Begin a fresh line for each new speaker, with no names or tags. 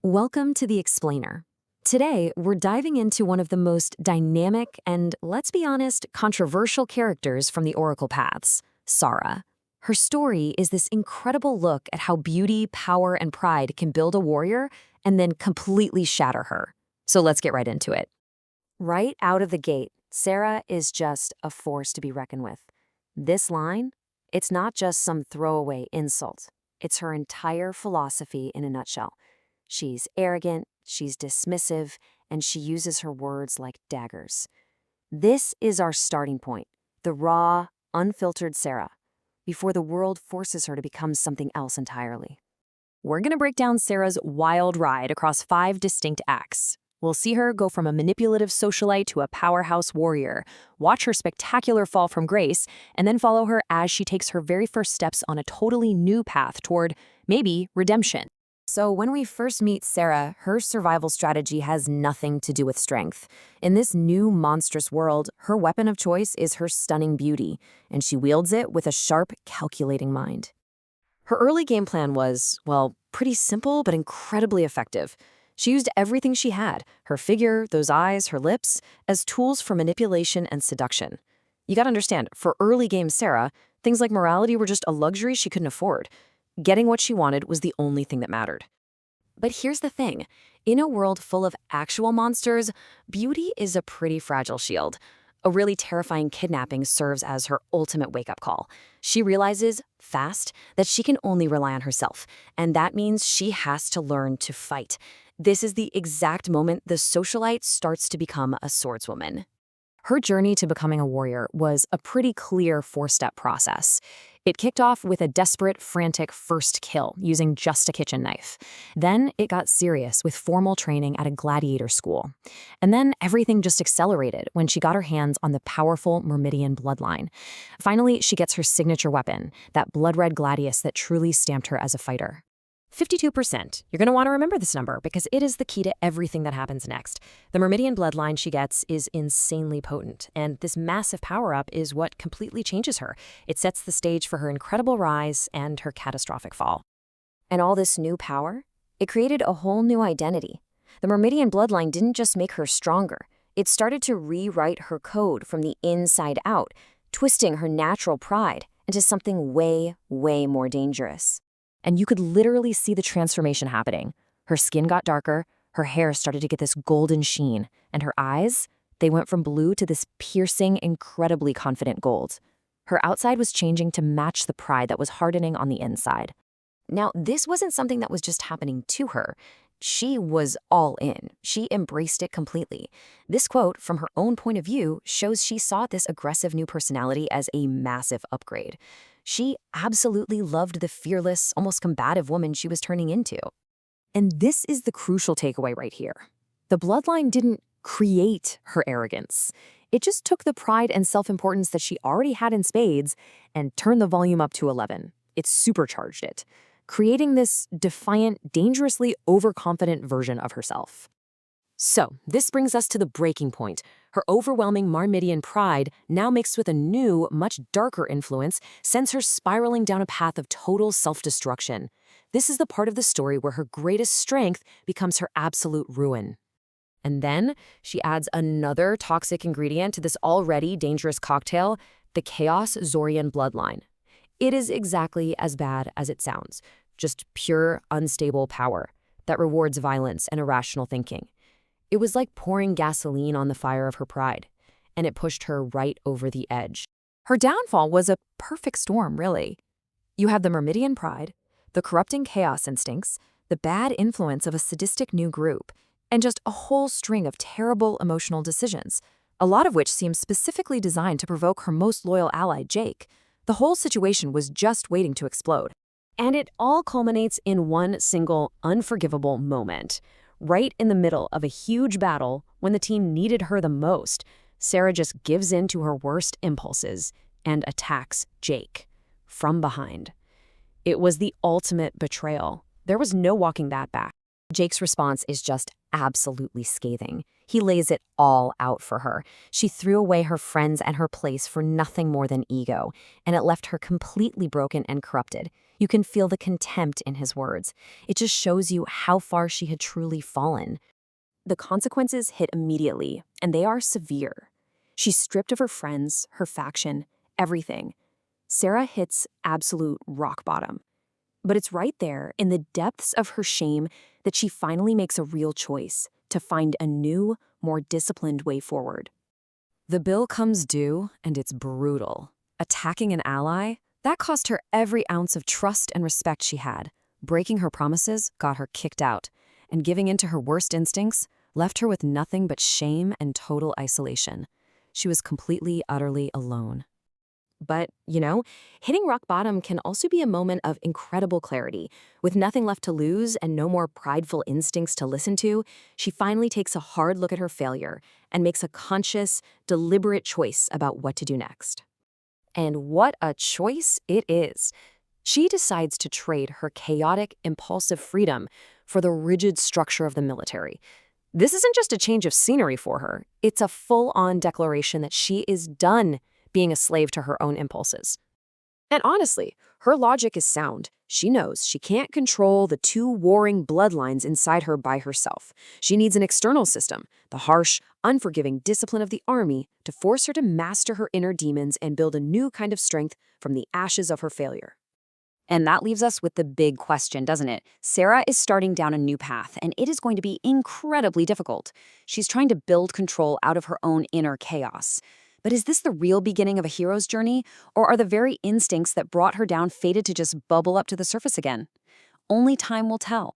Welcome to The Explainer. Today, we're diving into one of the most dynamic and, let's be honest, controversial characters from the Oracle Paths, Sara. Her story is this incredible look at how beauty, power, and pride can build a warrior and then completely shatter her. So let's get right into it. Right out of the gate, Sara is just a force to be reckoned with. This line, it's not just some throwaway insult. It's her entire philosophy in a nutshell. She's arrogant, she's dismissive, and she uses her words like daggers. This is our starting point, the raw, unfiltered Sara, before the world forces her to become something else entirely. We're going to break down Sara's wild ride across 5 distinct acts. We'll see her go from a manipulative socialite to a powerhouse warrior, watch her spectacular fall from grace, and then follow her as she takes her very first steps on a totally new path toward, maybe, redemption. So when we first meet Sara, her survival strategy has nothing to do with strength. In this new monstrous world, her weapon of choice is her stunning beauty, and she wields it with a sharp, calculating mind. Her early game plan was, well, pretty simple but incredibly effective. She used everything she had, her figure, those eyes, her lips, as tools for manipulation and seduction. You gotta understand, for early game Sara, things like morality were just a luxury she couldn't afford. Getting what she wanted was the only thing that mattered. But here's the thing. In a world full of actual monsters, beauty is a pretty fragile shield. A really terrifying kidnapping serves as her ultimate wake-up call. She realizes, fast, that she can only rely on herself, and that means she has to learn to fight. This is the exact moment the socialite starts to become a swordswoman. Her journey to becoming a warrior was a pretty clear 4-step process. It kicked off with a desperate, frantic first kill using just a kitchen knife. Then it got serious with formal training at a gladiator school. And then everything just accelerated when she got her hands on the powerful Myrmidian Bloodline. Finally, she gets her signature weapon, that blood-red gladius that truly stamped her as a fighter. 52%. You're going to want to remember this number because it is the key to everything that happens next. The Myrmidian bloodline she gets is insanely potent, and this massive power-up is what completely changes her. It sets the stage for her incredible rise and her catastrophic fall. And all this new power? It created a whole new identity. The Myrmidian bloodline didn't just make her stronger. It started to rewrite her code from the inside out, twisting her natural pride into something way, way more dangerous. And you could literally see the transformation happening. Her skin got darker, her hair started to get this golden sheen, and her eyes, they went from blue to this piercing, incredibly confident gold. Her outside was changing to match the pride that was hardening on the inside. Now, this wasn't something that was just happening to her. She was all in. She embraced it completely. This quote, from her own point of view, shows she saw this aggressive new personality as a massive upgrade. She absolutely loved the fearless, almost combative woman she was turning into. And this is the crucial takeaway right here. The bloodline didn't create her arrogance. It just took the pride and self-importance that she already had in spades and turned the volume up to 11. It supercharged it, creating this defiant, dangerously overconfident version of herself. So, this brings us to the breaking point. Her overwhelming Myrmidian pride, now mixed with a new, much darker influence, sends her spiraling down a path of total self-destruction. This is the part of the story where her greatest strength becomes her absolute ruin. And then, she adds another toxic ingredient to this already dangerous cocktail, the Chaos Zhorion bloodline. It is exactly as bad as it sounds, just pure, unstable power that rewards violence and irrational thinking. It was like pouring gasoline on the fire of her pride, and it pushed her right over the edge. Her downfall was a perfect storm, really. You had the Myrmidian pride, the corrupting chaos instincts, the bad influence of a sadistic new group, and just a whole string of terrible emotional decisions, a lot of which seemed specifically designed to provoke her most loyal ally, Jake. The whole situation was just waiting to explode. And it all culminates in one single, unforgivable moment. Right in the middle of a huge battle, when the team needed her the most, Sara just gives in to her worst impulses and attacks Jake from behind. It was the ultimate betrayal. There was no walking that back. Jake's response is just absolutely scathing. He lays it all out for her. She threw away her friends and her place for nothing more than ego, and it left her completely broken and corrupted. You can feel the contempt in his words. It just shows you how far she had truly fallen.
The consequences hit immediately, and they are severe. She's stripped of her friends, her faction, everything. Sarah hits absolute rock bottom. But it's right there, in the depths of her shame, that she finally makes a real choice to find a new, more disciplined way forward.
The bill comes due, and it's brutal. Attacking an ally, that cost her every ounce of trust and respect she had. Breaking her promises got her kicked out, and giving in to her worst instincts left her with nothing but shame and total isolation. She was completely, utterly alone. But, hitting rock bottom can also be a moment of incredible clarity. With nothing left to lose and no more prideful instincts to listen to, she finally takes a hard look at her failure and makes a conscious, deliberate choice about what to do next. And what a choice it is! She decides to trade her chaotic, impulsive freedom for the rigid structure of the military. This isn't just a change of scenery for her. It's a full-on declaration that she is done being a slave to her own impulses. And honestly, her logic is sound. She knows she can't control the two warring bloodlines inside her by herself. She needs an external system, the harsh, unforgiving discipline of the army, to force her to master her inner demons and build a new kind of strength from the ashes of her failure.
And that leaves us with the big question, doesn't it? Sarah is starting down a new path, and it is going to be incredibly difficult. She's trying to build control out of her own inner chaos. But is this the real beginning of a hero's journey, or are the very instincts that brought her down fated to just bubble up to the surface again? Only time will tell.